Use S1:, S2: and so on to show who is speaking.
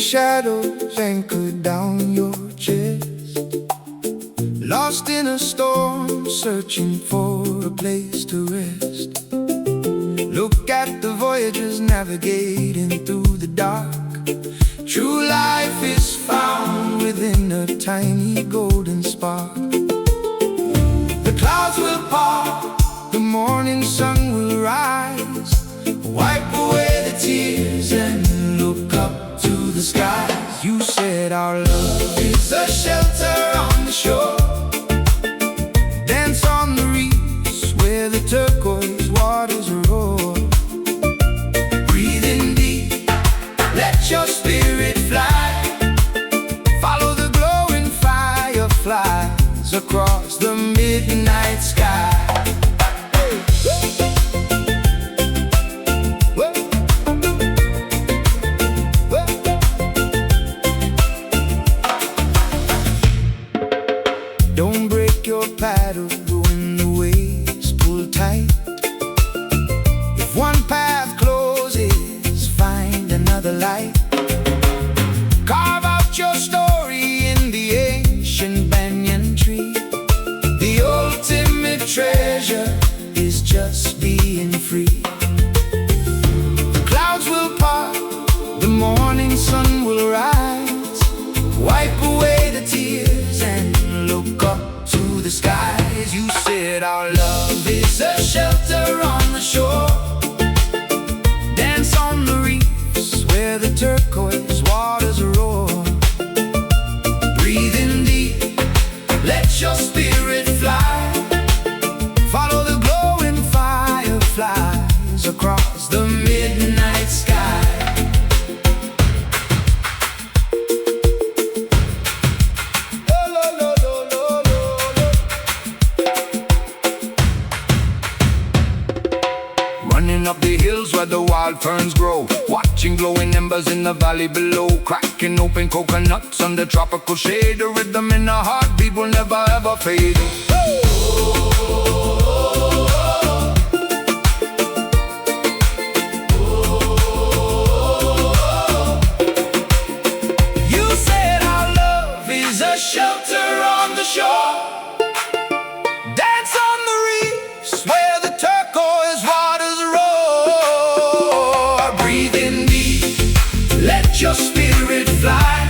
S1: shadows anchored down your chest, lost in a storm, searching for a place to rest. Look at the voyagers navigating through the dark. True life is found within a tiny golden spark. The clouds will part, the morning sun will rise. Wipe away the tears and look up to the skies. You said our love is a shelter on the shore. Dance on the reefs where the turquoise waters roar. Breathe in deep, let your spirit fly. Follow the glowing fireflies across the midnight sky. Don't break your paddle when the waves pull tight. If one path closes, find another light. Carve out your story in the ancient banyan tree. The ultimate treasure is just being free. The clouds will part, the morning sun will rise. Wipe away the tears and look up to the skies. You said our love is a shelter on the shore. Dance on the reefs where the turquoise waters roar. Breathe in deep, let your spirit fly. Follow the glowing fireflies across the midnight sky. Running up the hills where the wild ferns grow, watching glowing embers in the valley below. Cracking open coconuts under tropical shade. The rhythm in a heartbeat will never ever fade. You said our love is a shelter on the shore. Dance on the reefs where the turquoise waters roar. Breathe in deep, let your spirit fly.